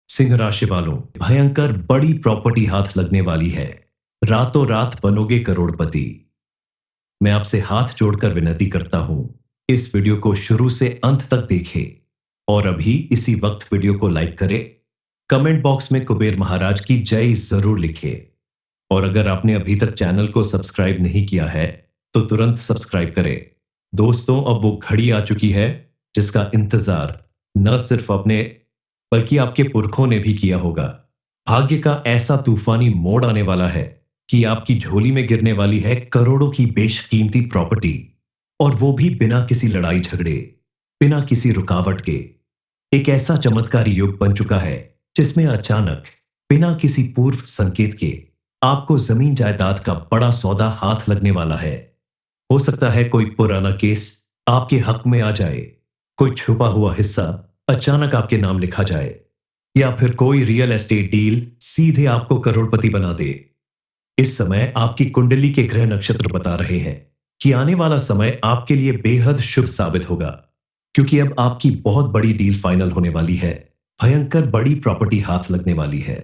सिंह राशि वालों, भयंकर बड़ी प्रॉपर्टी हाथ लगने वाली है। रातों रात बनोगे करोड़पति। मैं आपसे हाथ जोड़कर विनती करता हूं, इस वीडियो को शुरू से अंत तक देखें और अभी इसी वक्त वीडियो को लाइक करें। कमेंट बॉक्स में कुबेर महाराज की जय जरूर लिखें और अगर आपने अभी तक चैनल को सब्सक्राइब नहीं किया है तो तुरंत सब्सक्राइब करें। दोस्तों, अब वो घड़ी आ चुकी है जिसका इंतजार न सिर्फ अपने बल्कि आपके पुरखों ने भी किया होगा। भाग्य का ऐसा तूफानी मोड़ आने वाला है कि आपकी झोली में गिरने वाली है करोड़ों की बेशकीमती प्रॉपर्टी, और वो भी बिना किसी लड़ाई झगड़े, बिना किसी रुकावट के। एक ऐसा चमत्कारी युग बन चुका है जिसमें अचानक, बिना किसी पूर्व संकेत के, आपको जमीन जायदाद का बड़ा सौदा हाथ लगने वाला है। हो सकता है कोई पुराना केस आपके हक में आ जाए, कोई छुपा हुआ हिस्सा अचानक आपके नाम लिखा जाए, या फिर कोई रियल एस्टेट डील सीधे आपको करोड़पति बना दे। इस समय आपकी कुंडली के ग्रह नक्षत्र बता रहे हैं कि आने वाला समय आपके लिए बेहद शुभ साबित होगा, क्योंकि अब आपकी बहुत बड़ी डील फाइनल होने वाली है। भयंकर बड़ी प्रॉपर्टी हाथ लगने वाली है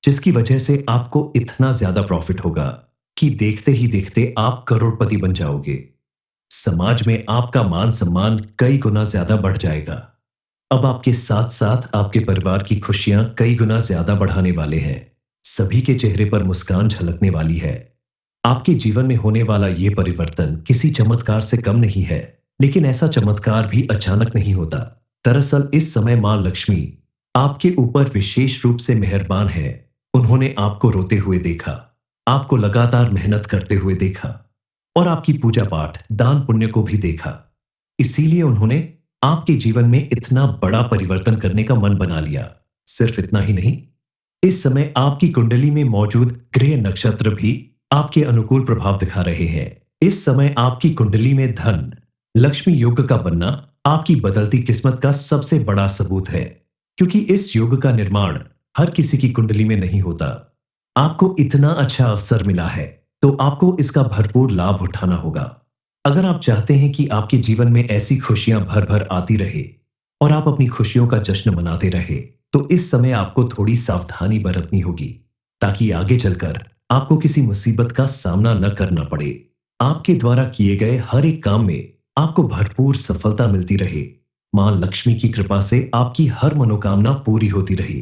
जिसकी वजह से आपको इतना ज्यादा प्रॉफिट होगा कि देखते ही देखते आप करोड़पति बन जाओगे। समाज में आपका मान सम्मान कई गुना ज्यादा बढ़ जाएगा। अब आपके साथ साथ आपके परिवार की खुशियां कई गुना ज्यादा बढ़ाने वाले हैं। सभी के चेहरे पर मुस्कान झलकने वाली है। आपके जीवन में होने वाला यह परिवर्तन किसी चमत्कार से कम नहीं है, लेकिन ऐसा चमत्कार भी अचानक नहीं होता। दरअसल इस समय मां लक्ष्मी आपके ऊपर विशेष रूप से मेहरबान है। उन्होंने आपको रोते हुए देखा, आपको लगातार मेहनत करते हुए देखा और आपकी पूजा पाठ, दान पुण्य को भी देखा। इसीलिए उन्होंने आपके जीवन में इतना बड़ा परिवर्तन करने का मन बना लिया। सिर्फ इतना ही नहीं, इस समय आपकी कुंडली में मौजूद ग्रह नक्षत्र भी आपके अनुकूल प्रभाव दिखा रहे हैं। इस समय आपकी कुंडली में धन लक्ष्मी योग का बनना आपकी बदलती किस्मत का सबसे बड़ा सबूत है, क्योंकि इस योग का निर्माण हर किसी की कुंडली में नहीं होता। आपको इतना अच्छा अवसर मिला है तो आपको इसका भरपूर लाभ उठाना होगा। अगर आप चाहते हैं कि आपके जीवन में ऐसी खुशियां भर भर आती रहे और आप अपनी खुशियों का जश्न मनाते रहे, तो इस समय आपको थोड़ी सावधानी बरतनी होगी, ताकि आगे चलकर आपको किसी मुसीबत का सामना न करना पड़े। आपके द्वारा किए गए हर एक काम में आपको भरपूर सफलता मिलती रहे। मां लक्ष्मी की कृपा से आपकी हर मनोकामना पूरी होती रहे,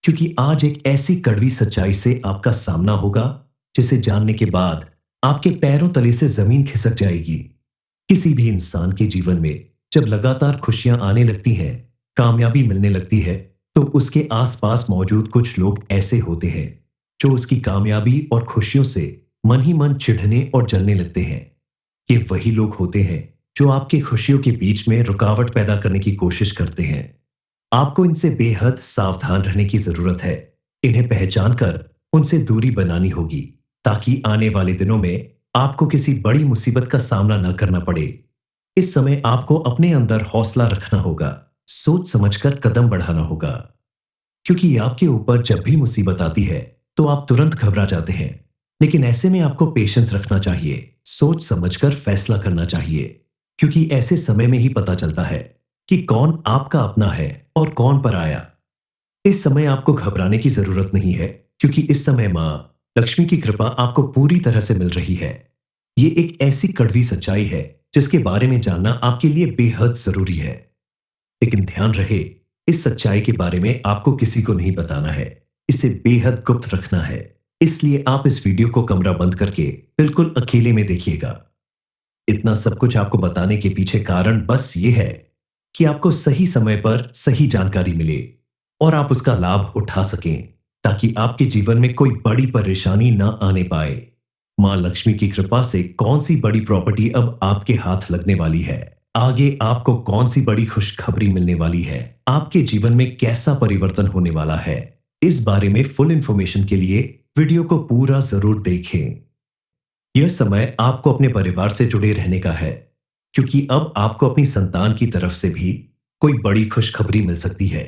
क्योंकि आज एक ऐसी कड़वी सच्चाई से आपका सामना होगा जिसे जानने के बाद आपके पैरों तले से जमीन खिसक जाएगी। किसी भी इंसान के जीवन में जब लगातार खुशियां आने लगती हैं, कामयाबी मिलने लगती है, तो उसके आसपास मौजूद कुछ लोग ऐसे होते हैं जो उसकी कामयाबी और खुशियों से मन ही मन चिढ़ने और जलने लगते हैं। ये वही लोग होते हैं जो आपकी खुशियों के बीच में रुकावट पैदा करने की कोशिश करते हैं। आपको इनसे बेहद सावधान रहने की जरूरत है। इन्हें पहचान कर उनसे दूरी बनानी होगी, ताकि आने वाले दिनों में आपको किसी बड़ी मुसीबत का सामना न करना पड़े। इस समय आपको अपने अंदर हौसला रखना होगा, सोच समझकर कदम बढ़ाना होगा, क्योंकि आपके ऊपर जब भी मुसीबत आती है तो आप तुरंत घबरा जाते हैं। लेकिन ऐसे में आपको पेशेंस रखना चाहिए, सोच समझकर फैसला करना चाहिए, क्योंकि ऐसे समय में ही पता चलता है कि कौन आपका अपना है और कौन पराया। इस समय आपको घबराने की जरूरत नहीं है, क्योंकि इस समय मां लक्ष्मी की कृपा आपको पूरी तरह से मिल रही है। ये एक ऐसी कड़वी सच्चाई है जिसके बारे में जानना आपके लिए बेहद जरूरी है। लेकिन ध्यान रहे, इस सच्चाई के बारे में आपको किसी को नहीं बताना है, इसे बेहद गुप्त रखना है। इसलिए आप इस वीडियो को कमरा बंद करके बिल्कुल अकेले में देखिएगा। इतना सब कुछ आपको बताने के पीछे कारण बस ये है कि आपको सही समय पर सही जानकारी मिले और आप उसका लाभ उठा सकें, ताकि आपके जीवन में कोई बड़ी परेशानी न आने पाए। मां लक्ष्मी की कृपा से कौन सी बड़ी प्रॉपर्टी अब आपके हाथ लगने वाली है, आगे आपको कौन सी बड़ी खुशखबरी मिलने वाली है, आपके जीवन में कैसा परिवर्तन होने वाला है, इस बारे में फुल इंफॉर्मेशन के लिए वीडियो को पूरा जरूर देखें। यह समय आपको अपने परिवार से जुड़े रहने का है, क्योंकि अब आपको अपनी संतान की तरफ से भी कोई बड़ी खुशखबरी मिल सकती है।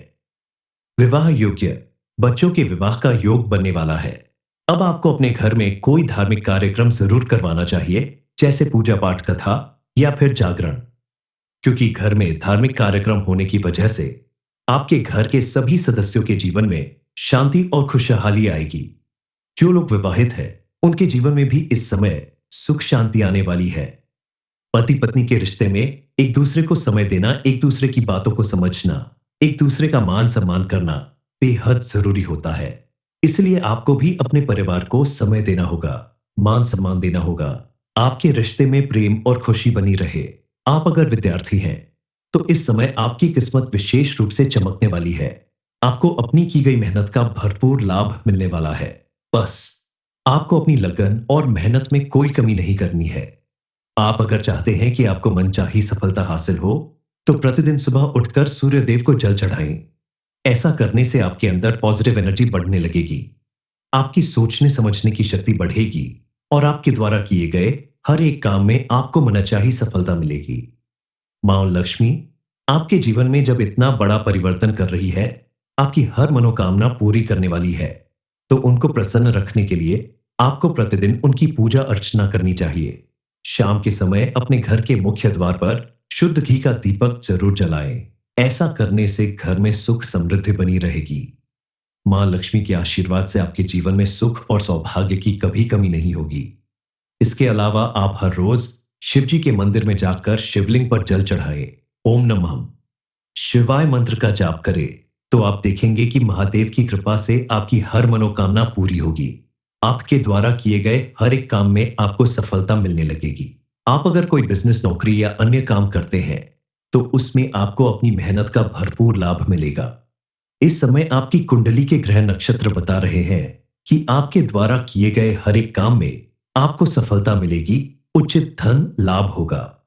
विवाह योग्य बच्चों के विवाह का योग बनने वाला है। अब आपको अपने घर में कोई धार्मिक कार्यक्रम जरूर करवाना चाहिए, जैसे पूजा पाठ, कथा या फिर जागरण, क्योंकि घर में धार्मिक कार्यक्रम होने की वजह से आपके घर के सभी सदस्यों के जीवन में शांति और खुशहाली आएगी। जो लोग विवाहित हैं, उनके जीवन में भी इस समय सुख शांति आने वाली है। पति पत्नी के रिश्ते में एक दूसरे को समय देना, एक दूसरे की बातों को समझना, एक दूसरे का मान सम्मान करना बेहद जरूरी होता है। इसलिए आपको भी अपने परिवार को समय देना होगा, मान सम्मान देना होगा। आपके रिश्ते में प्रेम और खुशी बनी रहे। आप अगर विद्यार्थी हैं, तो इस समय आपकी किस्मत विशेष रूप से चमकने वाली है। आपको अपनी की गई मेहनत का भरपूर लाभ मिलने वाला है। बस आपको अपनी लगन और मेहनत में कोई कमी नहीं करनी है। आप अगर चाहते हैं कि आपको मनचाही सफलता हासिल हो, तो प्रतिदिन सुबह उठकर सूर्य देव को जल चढ़ाएं। ऐसा करने से आपके अंदर पॉजिटिव एनर्जी बढ़ने लगेगी। आपकी सोचने समझने की शक्ति बढ़ेगी और आपके द्वारा किए गए हर एक काम में आपको मनचाही सफलता मिलेगी। मां लक्ष्मी आपके जीवन में जब इतना बड़ा परिवर्तन कर रही है, आपकी हर मनोकामना पूरी करने वाली है, तो उनको प्रसन्न रखने के लिए आपको प्रतिदिन उनकी पूजा अर्चना करनी चाहिए। शाम के समय अपने घर के मुख्य द्वार पर शुद्ध घी का दीपक जरूर जलाएं। ऐसा करने से घर में सुख समृद्धि बनी रहेगी। मां लक्ष्मी के आशीर्वाद से आपके जीवन में सुख और सौभाग्य की कभी कमी नहीं होगी। इसके अलावा आप हर रोज शिव जी के मंदिर में जाकर शिवलिंग पर जल चढ़ाएं। ओम नमः शिवाय मंत्र का जाप करें, तो आप देखेंगे कि महादेव की कृपा से आपकी हर मनोकामना पूरी होगी। आपके द्वारा किए गए हर एक काम में आपको सफलता मिलने लगेगी। आप अगर कोई बिजनेस, नौकरी या अन्य काम करते हैं, तो उसमें आपको अपनी मेहनत का भरपूर लाभ मिलेगा। इस समय आपकी कुंडली के ग्रह नक्षत्र बता रहे हैं कि आपके द्वारा किए गए हर एक काम में आपको सफलता मिलेगी, उचित धन लाभ होगा।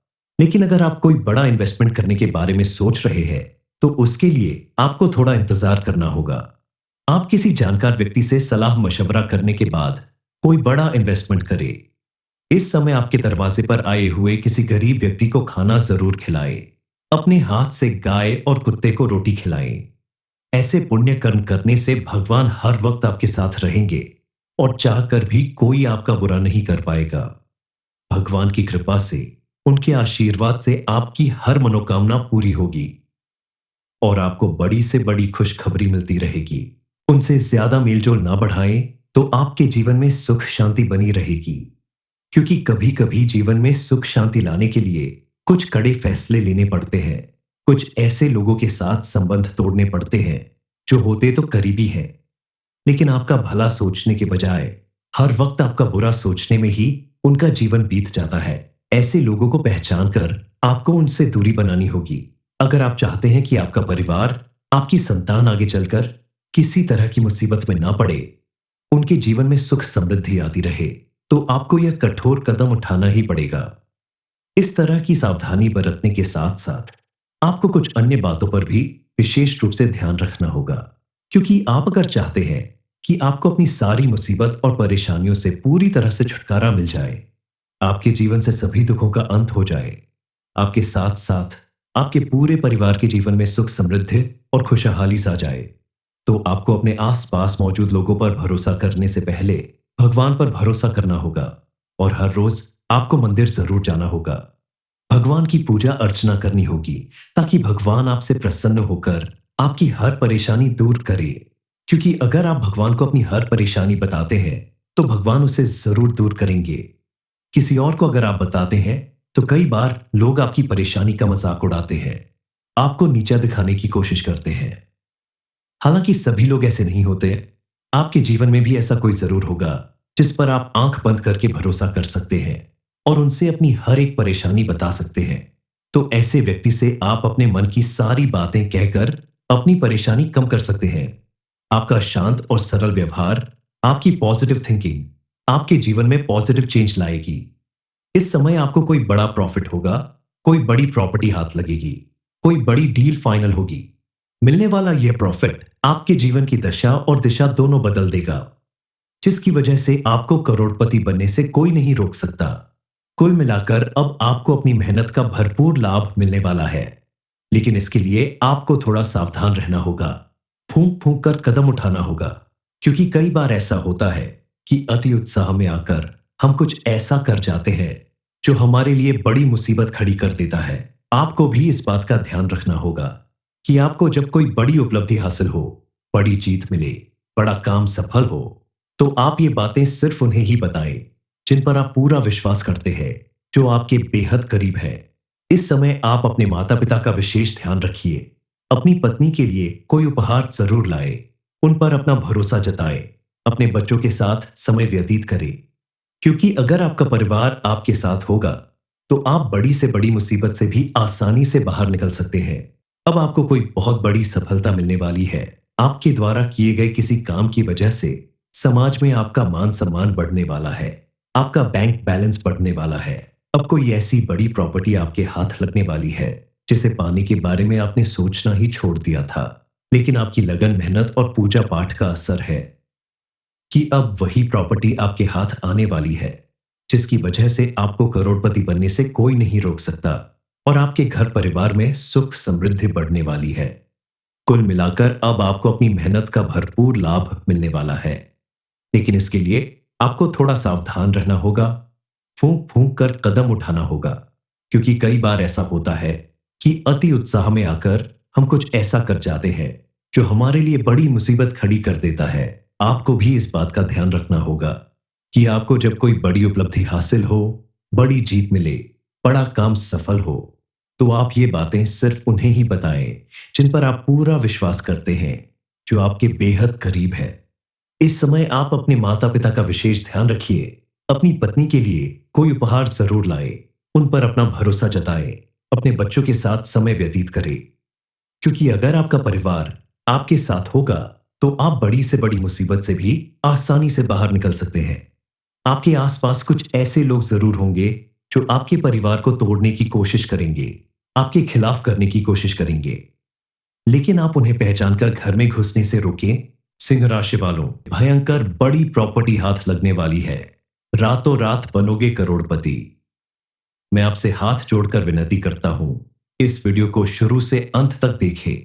लेकिन अगर आप कोई बड़ा इन्वेस्टमेंट करने के बारे में सोच रहे हैं, तो उसके लिए आपको थोड़ा इंतजार करना होगा। आप किसी जानकार व्यक्ति से सलाह मशवरा करने के बाद कोई बड़ा इन्वेस्टमेंट करें। इस समय आपके दरवाजे पर आए हुए किसी गरीब व्यक्ति को खाना जरूर खिलाएं। अपने हाथ से गाय और कुत्ते को रोटी खिलाएं। ऐसे पुण्य कर्म करने से भगवान हर वक्त आपके साथ रहेंगे और चाहकर भी कोई आपका बुरा नहीं कर पाएगा। भगवान की कृपा से, उनके आशीर्वाद से आपकी हर मनोकामना पूरी होगी और आपको बड़ी से बड़ी खुशखबरी मिलती रहेगी। उनसे ज्यादा मेलजोल ना बढ़ाएं, तो आपके जीवन में सुख शांति बनी रहेगी। क्योंकि कभी कभी जीवन में सुख शांति लाने के लिए कुछ कड़े फैसले लेने पड़ते हैं। कुछ ऐसे लोगों के साथ संबंध तोड़ने पड़ते हैं जो होते तो करीबी हैं, लेकिन आपका भला सोचने के बजाय हर वक्त आपका बुरा सोचने में ही उनका जीवन बीत जाता है। ऐसे लोगों को पहचान कर आपको उनसे दूरी बनानी होगी। अगर आप चाहते हैं कि आपका परिवार, आपकी संतान आगे चलकर किसी तरह की मुसीबत में ना पड़े, उनके जीवन में सुख समृद्धि आती रहे, तो आपको यह कठोर कदम उठाना ही पड़ेगा। इस तरह की सावधानी बरतने के साथ साथ आपको कुछ अन्य बातों पर भी विशेष रूप से ध्यान रखना होगा। क्योंकि आप अगर चाहते हैं कि आपको अपनी सारी मुसीबत और परेशानियों से पूरी तरह से छुटकारा मिल जाए, आपके जीवन से सभी दुखों का अंत हो जाए, आपके साथ साथ आपके पूरे परिवार के जीवन में सुख समृद्धि और खुशहाली सा जाए, तो आपको अपने आसपास मौजूद लोगों पर भरोसा करने से पहले भगवान पर भरोसा करना होगा और हर रोज आपको मंदिर जरूर जाना होगा। भगवान की पूजा अर्चना करनी होगी, ताकि भगवान आपसे प्रसन्न होकर आपकी हर परेशानी दूर करे। क्योंकि अगर आप भगवान को अपनी हर परेशानी बताते हैं, तो भगवान उसे जरूर दूर करेंगे। किसी और को अगर आप बताते हैं, तो कई बार लोग आपकी परेशानी का मजाक उड़ाते हैं, आपको नीचा दिखाने की कोशिश करते हैं। हालांकि सभी लोग ऐसे नहीं होते। आपके जीवन में भी ऐसा कोई जरूर होगा जिस पर आप आंख बंद करके भरोसा कर सकते हैं और उनसे अपनी हर एक परेशानी बता सकते हैं। तो ऐसे व्यक्ति से आप अपने मन की सारी बातें कहकर अपनी परेशानी कम कर सकते हैं। आपका शांत और सरल व्यवहार, आपकी पॉजिटिव थिंकिंग आपके जीवन में पॉजिटिव चेंज लाएगी। इस समय आपको कोई बड़ा प्रॉफिट होगा, कोई बड़ी प्रॉपर्टी हाथ लगेगी, कोई बड़ी डील फाइनल होगी। मिलने वाला यह प्रॉफिट आपके जीवन की दशा और दिशा दोनों बदल देगा, जिसकी वजह से आपको करोड़पति बनने से कोई नहीं रोक सकता। कुल मिलाकर अब आपको अपनी मेहनत का भरपूर लाभ मिलने वाला है, लेकिन इसके लिए आपको थोड़ा सावधान रहना होगा, फूंक फूंक कर कदम उठाना होगा। क्योंकि कई बार ऐसा होता है कि अति उत्साह में आकर हम कुछ ऐसा कर जाते हैं जो हमारे लिए बड़ी मुसीबत खड़ी कर देता है। आपको भी इस बात का ध्यान रखना होगा कि आपको जब कोई बड़ी उपलब्धि हासिल हो, बड़ी जीत मिले, बड़ा काम सफल हो, तो आप ये बातें सिर्फ उन्हें ही बताएं जिन पर आप पूरा विश्वास करते हैं, जो आपके बेहद करीब है। इस समय आप अपने माता पिता का विशेष ध्यान रखिए। अपनी पत्नी के लिए कोई उपहार जरूर लाए, उन पर अपना भरोसा जताए, अपने बच्चों के साथ समय व्यतीत करें, क्योंकि अगर आपका परिवार आपके साथ होगा तो आप बड़ी से बड़ी मुसीबत से भी आसानी से बाहर निकल सकते हैं। अब आपको कोई बहुत बड़ी सफलता मिलने वाली है। आपके द्वारा किए गए किसी काम की वजह से समाज में आपका मान सम्मान बढ़ने वाला है। आपका बैंक बैलेंस बढ़ने वाला है। अब कोई ऐसी बड़ी प्रॉपर्टी आपके हाथ लगने वाली है जिसे पाने के बारे में आपने सोचना ही छोड़ दिया था। लेकिन आपकी लगन, मेहनत और पूजा पाठ का असर है कि अब वही प्रॉपर्टी आपके हाथ आने वाली है, जिसकी वजह से आपको करोड़पति बनने से कोई नहीं रोक सकता और आपके घर परिवार में सुख समृद्धि बढ़ने वाली है। कुल मिलाकर अब आपको अपनी मेहनत का भरपूर लाभ मिलने वाला है। लेकिन इसके लिए आपको थोड़ा सावधान रहना होगा, फूंक फूंक कर कदम उठाना होगा, क्योंकि कई बार ऐसा होता है कि अति उत्साह में आकर हम कुछ ऐसा कर जाते हैं जो हमारे लिए बड़ी मुसीबत खड़ी कर देता है। आपको भी इस बात का ध्यान रखना होगा कि आपको जब कोई बड़ी उपलब्धि हासिल हो, बड़ी जीत मिले, बड़ा काम सफल हो, तो आप ये बातें सिर्फ उन्हें ही बताएं जिन पर आप पूरा विश्वास करते हैं, जो आपके बेहद करीब है। इस समय आप अपने माता पिता का विशेष ध्यान रखिए। अपनी पत्नी के लिए कोई उपहार जरूर लाए, उन पर अपना भरोसा जताएं, अपने बच्चों के साथ समय व्यतीत करें, क्योंकि अगर आपका परिवार आपके साथ होगा तो आप बड़ी से बड़ी मुसीबत से भी आसानी से बाहर निकल सकते हैं। आपके आसपास कुछ ऐसे लोग जरूर होंगे जो आपके परिवार को तोड़ने की कोशिश करेंगे, आपके खिलाफ करने की कोशिश करेंगे, लेकिन आप उन्हें पहचानकर घर में घुसने से रोकें। सिंह राशि वालों, भयंकर बड़ी प्रॉपर्टी हाथ लगने वाली है। रातों रात बनोगे करोड़पति। मैं आपसे हाथ जोड़कर विनती करता हूं, इस वीडियो को शुरू से अंत तक देखें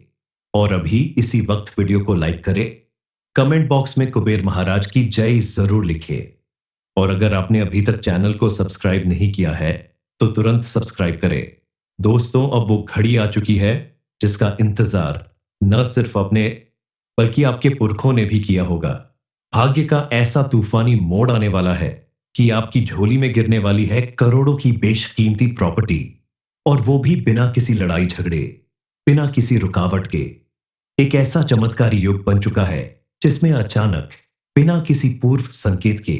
और अभी इसी वक्त वीडियो को लाइक करें। कमेंट बॉक्स में कुबेर महाराज की जय जरूर लिखें और अगर आपने अभी तक चैनल को सब्सक्राइब नहीं किया है तो तुरंत सब्सक्राइब करें। दोस्तों, अब वो घड़ी आ चुकी है जिसका इंतजार न सिर्फ अपने बल्कि आपके पुरखों ने भी किया होगा। भाग्य का ऐसा तूफानी मोड़ आने वाला है कि आपकी झोली में गिरने वाली है करोड़ों की बेशकीमती प्रॉपर्टी, और वो भी बिना किसी लड़ाई झगड़े, बिना किसी रुकावट के। एक ऐसा चमत्कारी युग बन चुका है जिसमें अचानक, बिना किसी पूर्व संकेत के,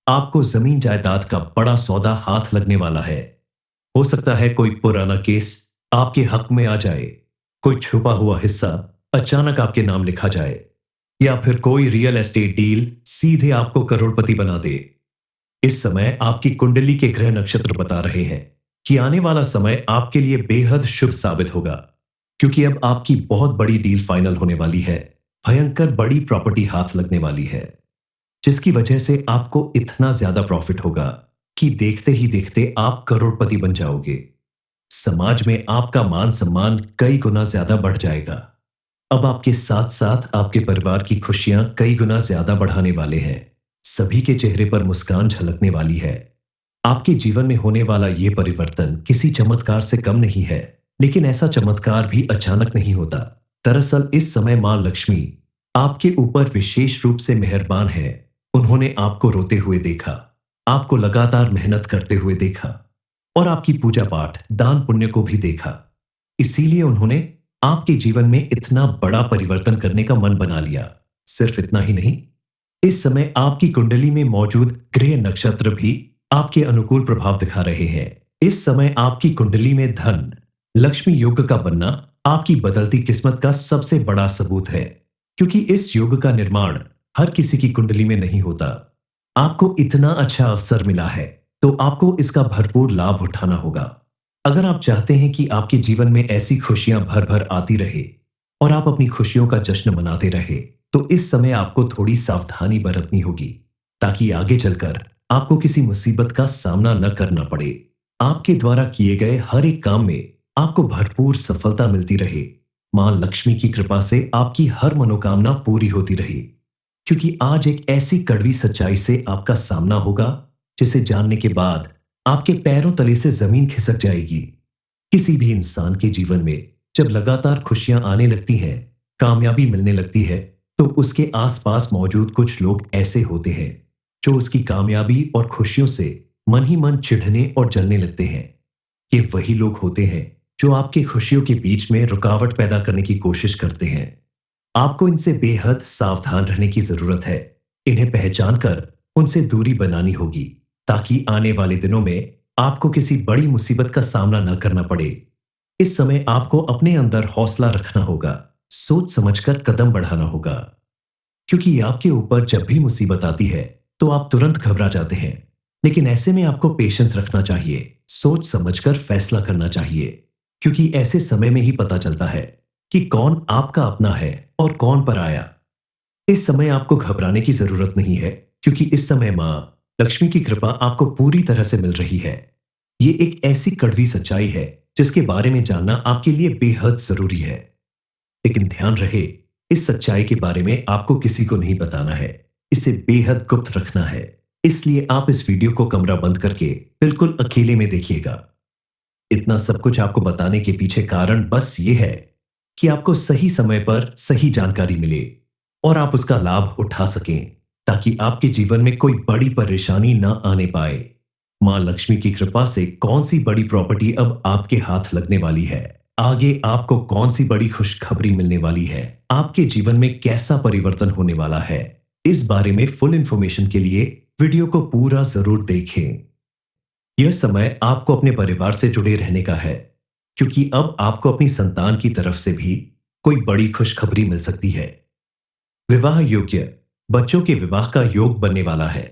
आपको जमीन जायदाद का बड़ा सौदा हाथ लगने वाला है। हो सकता है कोई पुराना केस आपके हक में आ जाए, कोई छुपा हुआ हिस्सा अचानक आपके नाम लिखा जाए, या फिर कोई रियल एस्टेट डील सीधे आपको करोड़पति बना दे। इस समय आपकी कुंडली के ग्रह नक्षत्र बता रहे हैं कि आने वाला समय आपके लिए बेहद शुभ साबित होगा, क्योंकि अब आपकी बहुत बड़ी डील फाइनल होने वाली है। भयंकर बड़ी प्रॉपर्टी हाथ लगने वाली है, जिसकी वजह से आपको इतना ज्यादा प्रॉफिट होगा कि देखते ही देखते आप करोड़पति बन जाओगे। समाज में आपका मान सम्मान कई गुना ज्यादा बढ़ जाएगा। अब आपके साथ साथ आपके परिवार की खुशियां कई गुना ज्यादा बढ़ाने वाले हैं। सभी के चेहरे पर मुस्कान झलकने वाली है। आपके जीवन में होने वाला यह परिवर्तन किसी चमत्कार से कम नहीं है, लेकिन ऐसा चमत्कार भी अचानक नहीं होता। दरअसल इस समय मां लक्ष्मी आपके ऊपर विशेष रूप से मेहरबान है। उन्होंने आपको रोते हुए देखा, आपको लगातार मेहनत करते हुए देखा और आपकी पूजा पाठ, दान पुण्य को भी देखा। इसीलिए उन्होंने आपके जीवन में इतना बड़ा परिवर्तन करने का मन बना लिया। सिर्फ इतना ही नहीं, इस समय आपकी कुंडली में मौजूद ग्रह नक्षत्र भी आपके अनुकूल प्रभाव दिखा रहे हैं। इस समय आपकी कुंडली में धन लक्ष्मी योग का बनना आपकी बदलती किस्मत का सबसे बड़ा सबूत है, क्योंकि इस योग का निर्माण हर किसी की कुंडली में नहीं होता। आपको इतना अच्छा अवसर मिला है तो आपको इसका भरपूर लाभ उठाना होगा। अगर आप चाहते हैं कि आपके जीवन में ऐसी खुशियां भर भर आती रहे और आप अपनी खुशियों का जश्न मनाते रहे, तो इस समय आपको थोड़ी सावधानी बरतनी होगी, ताकि आगे चलकर आपको किसी मुसीबत का सामना न करना पड़े। आपके द्वारा किए गए हर एक काम में आपको भरपूर सफलता मिलती रहे। मां लक्ष्मी की कृपा से आपकी हर मनोकामना पूरी होती रहे, क्योंकि आज एक ऐसी कड़वी सच्चाई से आपका सामना होगा जिसे जानने के बाद आपके पैरों तले से जमीन खिसक जाएगी। किसी भी इंसान के जीवन में जब लगातार खुशियां आने लगती हैं, कामयाबी मिलने लगती है, तो उसके आसपास मौजूद कुछ लोग ऐसे होते हैं जो उसकी कामयाबी और खुशियों से मन ही मन चिढ़ने और जलने लगते हैं। ये वही लोग होते हैं जो आपकी खुशियों के बीच में रुकावट पैदा करने की कोशिश करते हैं। आपको इनसे बेहद सावधान रहने की जरूरत है। इन्हें पहचान कर उनसे दूरी बनानी होगी, ताकि आने वाले दिनों में आपको किसी बड़ी मुसीबत का सामना न करना पड़े। इस समय आपको अपने अंदर हौसला रखना होगा, सोच समझकर कदम बढ़ाना होगा, क्योंकि आपके ऊपर जब भी मुसीबत आती है तो आप तुरंत घबरा जाते हैं। लेकिन ऐसे में आपको पेशेंस रखना चाहिए, सोच समझकर फैसला करना चाहिए, क्योंकि ऐसे समय में ही पता चलता है कि कौन आपका अपना है और कौन पराया। इस समय आपको घबराने की जरूरत नहीं है, क्योंकि इस समय मां लक्ष्मी की कृपा आपको पूरी तरह से मिल रही है। ये एक ऐसी कड़वी सच्चाई है जिसके बारे में जानना आपके लिए बेहद जरूरी है। लेकिन ध्यान रहे, इस सच्चाई के बारे में आपको किसी को नहीं बताना है, इसे बेहद गुप्त रखना है। इसलिए आप इस वीडियो को कमरा बंद करके बिल्कुल अकेले में देखिएगा। इतना सब कुछ आपको बताने के पीछे कारण बस ये है कि आपको सही समय पर सही जानकारी मिले और आप उसका लाभ उठा सकें, ताकि आपके जीवन में कोई बड़ी परेशानी न आने पाए। मां लक्ष्मी की कृपा से कौन सी बड़ी प्रॉपर्टी अब आपके हाथ लगने वाली है, आगे आपको कौन सी बड़ी खुशखबरी मिलने वाली है, आपके जीवन में कैसा परिवर्तन होने वाला है, इस बारे में फुल इंफॉर्मेशन के लिए वीडियो को पूरा जरूर देखें। यह समय आपको अपने परिवार से जुड़े रहने का है, क्योंकि अब आपको अपनी संतान की तरफ से भी कोई बड़ी खुशखबरी मिल सकती है। विवाह योग्य बच्चों के विवाह का योग बनने वाला है।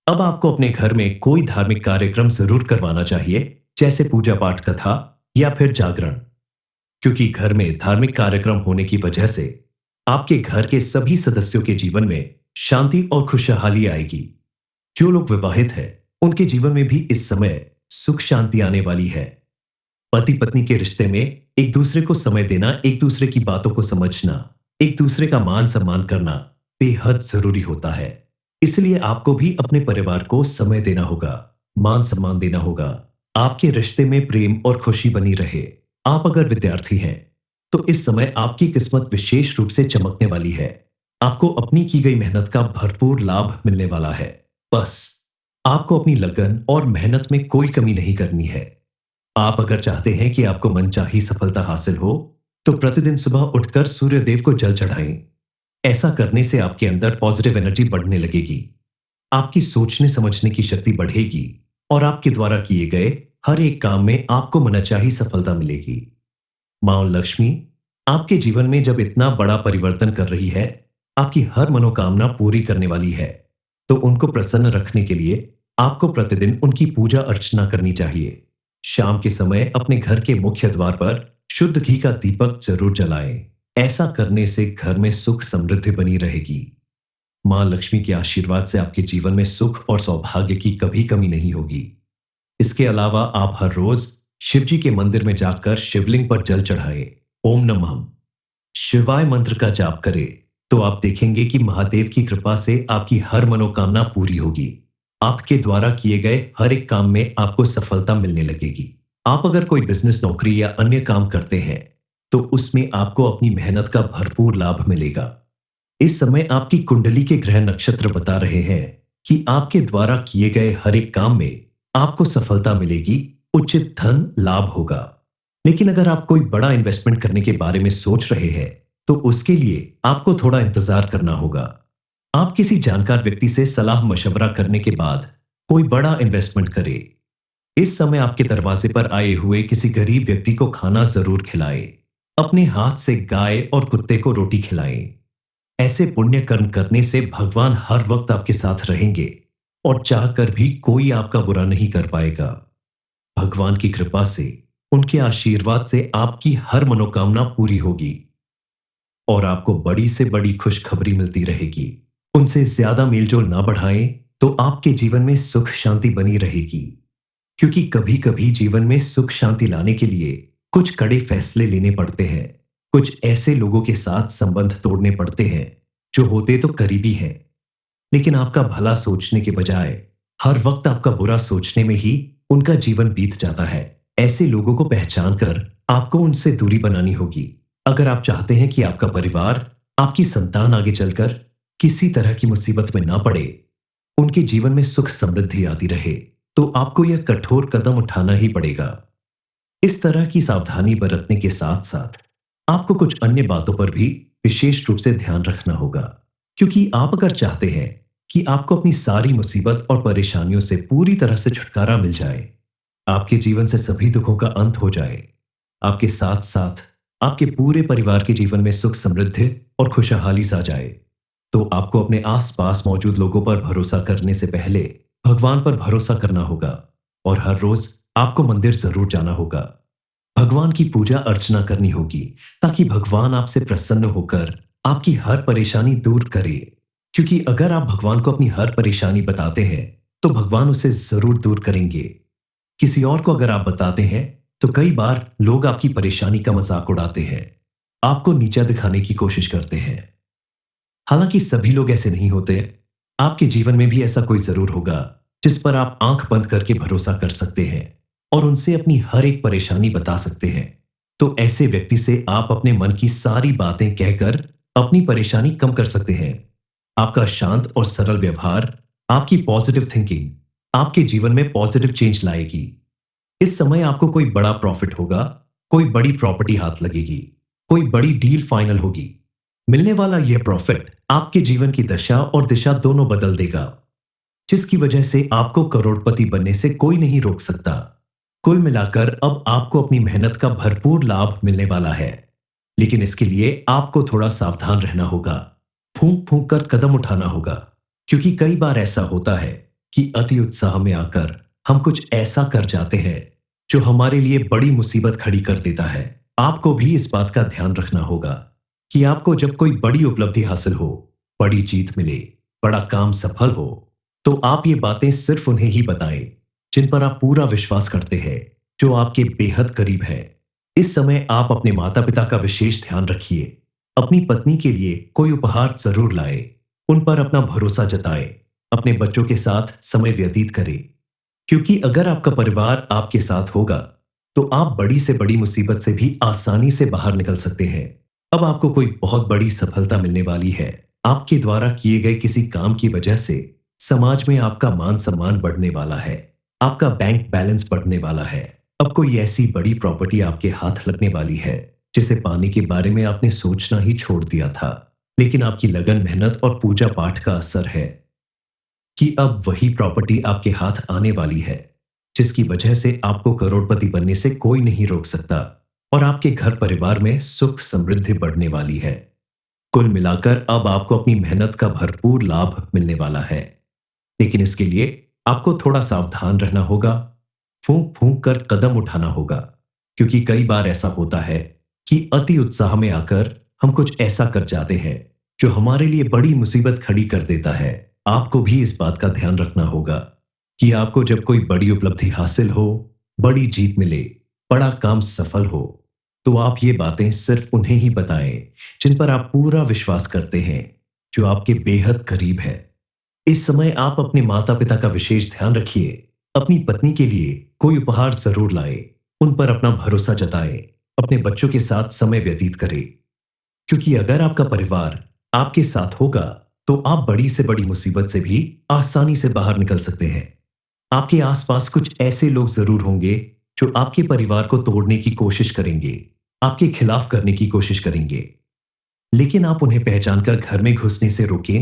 अब आपको अपने घर में कोई धार्मिक कार्यक्रम जरूर करवाना चाहिए, जैसे पूजा पाठ, कथा या फिर जागरण, क्योंकि घर में धार्मिक कार्यक्रम होने की वजह से आपके घर के सभी सदस्यों के जीवन में शांति और खुशहाली आएगी। जो लोग विवाहित हैं, उनके जीवन में भी इस समय सुख शांति आने वाली है। पति पत्नी के रिश्ते में एक दूसरे को समय देना, एक दूसरे की बातों को समझना, एक दूसरे का मान सम्मान करना बेहद जरूरी होता है। इसलिए आपको भी अपने परिवार को समय देना होगा, मान सम्मान देना होगा। आपके रिश्ते में प्रेम और खुशी बनी रहे। आप अगर विद्यार्थी हैं, तो इस समय आपकी किस्मत विशेष रूप से चमकने वाली है। आपको अपनी की गई मेहनत का भरपूर लाभ मिलने वाला है। बस आपको अपनी लगन और मेहनत में कोई कमी नहीं करनी है। आप अगर चाहते हैं कि आपको मनचाही सफलता हासिल हो, तो प्रतिदिन सुबह उठकर सूर्य देव को जल चढ़ाएं। ऐसा करने से आपके अंदर पॉजिटिव एनर्जी बढ़ने लगेगी, आपकी सोचने समझने की शक्ति बढ़ेगी और आपके द्वारा किए गए हर एक काम में आपको मनचाही सफलता मिलेगी। मां लक्ष्मी आपके जीवन में जब इतना बड़ा परिवर्तन कर रही है, आपकी हर मनोकामना पूरी करने वाली है, तो उनको प्रसन्न रखने के लिए आपको प्रतिदिन उनकी पूजा अर्चना करनी चाहिए। शाम के समय अपने घर के मुख्य द्वार पर शुद्ध घी का दीपक जरूर जलाएं। ऐसा करने से घर में सुख समृद्धि बनी रहेगी। मां लक्ष्मी के आशीर्वाद से आपके जीवन में सुख और सौभाग्य की कभी कमी नहीं होगी। इसके अलावा आप हर रोज शिवजी के मंदिर में जाकर शिवलिंग पर जल चढ़ाएं, ओम नमः शिवाय मंत्र का जाप करें, तो आप देखेंगे कि महादेव की कृपा से आपकी हर मनोकामना पूरी होगी। आपके द्वारा किए गए हर एक काम में आपको सफलता मिलने लगेगी। आप अगर कोई बिजनेस, नौकरी या अन्य काम करते हैं, तो उसमें आपको अपनी मेहनत का भरपूर लाभ मिलेगा। इस समय आपकी कुंडली के ग्रह नक्षत्र बता रहे हैं कि आपके द्वारा किए गए हर एक काम में आपको सफलता मिलेगी, उचित धन लाभ होगा। लेकिन अगर आप कोई बड़ा इन्वेस्टमेंट करने के बारे में सोच रहे हैं, तो उसके लिए आपको थोड़ा इंतजार करना होगा। आप किसी जानकार व्यक्ति से सलाह मशवरा करने के बाद कोई बड़ा इन्वेस्टमेंट करें। इस समय आपके दरवाजे पर आए हुए किसी गरीब व्यक्ति को खाना जरूर खिलाएं। अपने हाथ से गाय और कुत्ते को रोटी खिलाएं। ऐसे पुण्य कर्म करने से भगवान हर वक्त आपके साथ रहेंगे और चाहकर भी कोई आपका बुरा नहीं कर पाएगा। भगवान की कृपा से, उनके आशीर्वाद से आपकी हर मनोकामना पूरी होगी और आपको बड़ी से बड़ी खुशखबरी मिलती रहेगी। उनसे ज्यादा मेलजोल ना बढ़ाएं, तो आपके जीवन में सुख शांति बनी रहेगी, क्योंकि कभी कभी जीवन में सुख शांति लाने के लिए कुछ कड़े फैसले लेने पड़ते हैं। कुछ ऐसे लोगों के साथ संबंध तोड़ने पड़ते हैं जो होते तो करीबी हैं, लेकिन आपका भला सोचने के बजाय हर वक्त आपका बुरा सोचने में ही उनका जीवन बीत जाता है। ऐसे लोगों को पहचान कर आपको उनसे दूरी बनानी होगी। अगर आप चाहते हैं कि आपका परिवार, आपकी संतान आगे चलकर किसी तरह की मुसीबत में ना पड़े, उनके जीवन में सुख समृद्धि आती रहे, तो आपको यह कठोर कदम उठाना ही पड़ेगा। इस तरह की सावधानी बरतने के साथ साथ आपको कुछ अन्य बातों पर भी विशेष रूप से ध्यान रखना होगा, क्योंकि आप अगर चाहते हैं कि आपको अपनी सारी मुसीबत और परेशानियों से पूरी तरह से छुटकारा मिल जाए, आपके जीवन से सभी दुखों का अंत हो जाए, आपके साथ साथ आपके पूरे परिवार के जीवन में सुख समृद्धि और खुशहाली सा जाए, तो आपको अपने आसपास मौजूद लोगों पर भरोसा करने से पहले भगवान पर भरोसा करना होगा और हर रोज आपको मंदिर जरूर जाना होगा। भगवान की पूजा अर्चना करनी होगी ताकि भगवान आपसे प्रसन्न होकर आपकी हर परेशानी दूर करे। क्योंकि अगर आप भगवान को अपनी हर परेशानी बताते हैं तो भगवान उसे जरूर दूर करेंगे। किसी और को अगर आप बताते हैं तो कई बार लोग आपकी परेशानी का मजाक उड़ाते हैं, आपको नीचा दिखाने की कोशिश करते हैं। हालांकि सभी लोग ऐसे नहीं होते। आपके जीवन में भी ऐसा कोई जरूर होगा जिस पर आप आंख बंद करके भरोसा कर सकते हैं और उनसे अपनी हर एक परेशानी बता सकते हैं। तो ऐसे व्यक्ति से आप अपने मन की सारी बातें कहकर अपनी परेशानी कम कर सकते हैं। आपका शांत और सरल व्यवहार, आपकी पॉजिटिव थिंकिंग आपके जीवन में पॉजिटिव चेंज लाएगी। इस समय आपको कोई बड़ा प्रॉफिट होगा, कोई बड़ी प्रॉपर्टी हाथ लगेगी, कोई बड़ी डील फाइनल होगी। मिलने वाला यह प्रॉफिट आपके जीवन की दशा और दिशा दोनों बदल देगा, जिसकी वजह से आपको करोड़पति बनने से कोई नहीं रोक सकता। कुल मिलाकर अब आपको अपनी मेहनत का भरपूर लाभ मिलने वाला है, लेकिन इसके लिए आपको थोड़ा सावधान रहना होगा, फूंक फूंक कर कदम उठाना होगा। क्योंकि कई बार ऐसा होता है कि अति उत्साह में आकर हम कुछ ऐसा कर जाते हैं जो हमारे लिए बड़ी मुसीबत खड़ी कर देता है। आपको भी इस बात का ध्यान रखना होगा कि आपको जब कोई बड़ी उपलब्धि हासिल हो, बड़ी जीत मिले, बड़ा काम सफल हो, तो आप ये बातें सिर्फ उन्हें ही बताएं जिन पर आप पूरा विश्वास करते हैं, जो आपके बेहद करीब है। इस समय आप अपने माता पिता का विशेष ध्यान रखिए। अपनी पत्नी के लिए कोई उपहार जरूर लाए, उन पर अपना भरोसा जताए, अपने बच्चों के साथ समय व्यतीत करें। क्योंकि अगर आपका परिवार आपके साथ होगा तो आप बड़ी से बड़ी मुसीबत से भी आसानी से बाहर निकल सकते हैं। अब आपको कोई बहुत बड़ी सफलता मिलने वाली है। आपके द्वारा किए गए किसी काम की वजह से समाज में आपका मान सम्मान बढ़ने वाला है, आपका बैंक बैलेंस बढ़ने वाला है। अब कोई ऐसी बड़ी प्रॉपर्टी आपके हाथ लगने वाली है जिसे पाने के बारे में आपने सोचना ही छोड़ दिया था, लेकिन आपकी लगन, मेहनत और पूजा पाठ का असर है कि अब वही प्रॉपर्टी आपके हाथ आने वाली है, जिसकी वजह से आपको करोड़पति बनने से कोई नहीं रोक सकता और आपके घर परिवार में सुख समृद्धि बढ़ने वाली है। कुल मिलाकर अब आपको अपनी मेहनत का भरपूर लाभ मिलने वाला है, लेकिन इसके लिए आपको थोड़ा सावधान रहना होगा, फूंक फूंक कर कदम उठाना होगा। क्योंकि कई बार ऐसा होता है कि अति उत्साह में आकर हम कुछ ऐसा कर जाते हैं जो हमारे लिए बड़ी मुसीबत खड़ी कर देता है। आपको भी इस बात का ध्यान रखना होगा कि आपको जब कोई बड़ी उपलब्धि हासिल हो, बड़ी जीत मिले, बड़ा काम सफल हो, तो आप ये बातें सिर्फ उन्हें ही बताएं जिन पर आप पूरा विश्वास करते हैं, जो आपके बेहद करीब है। इस समय आप अपने माता पिता का विशेष ध्यान रखिए। अपनी पत्नी के लिए कोई उपहार जरूर लाए, उन पर अपना भरोसा जताएं, अपने बच्चों के साथ समय व्यतीत करें। क्योंकि अगर आपका परिवार आपके साथ होगा तो आप बड़ी से बड़ी मुसीबत से भी आसानी से बाहर निकल सकते हैं। आपके आसपास कुछ ऐसे लोग जरूर होंगे जो आपके परिवार को तोड़ने की कोशिश करेंगे, आपके खिलाफ करने की कोशिश करेंगे, लेकिन आप उन्हें पहचानकर घर में घुसने से रोकें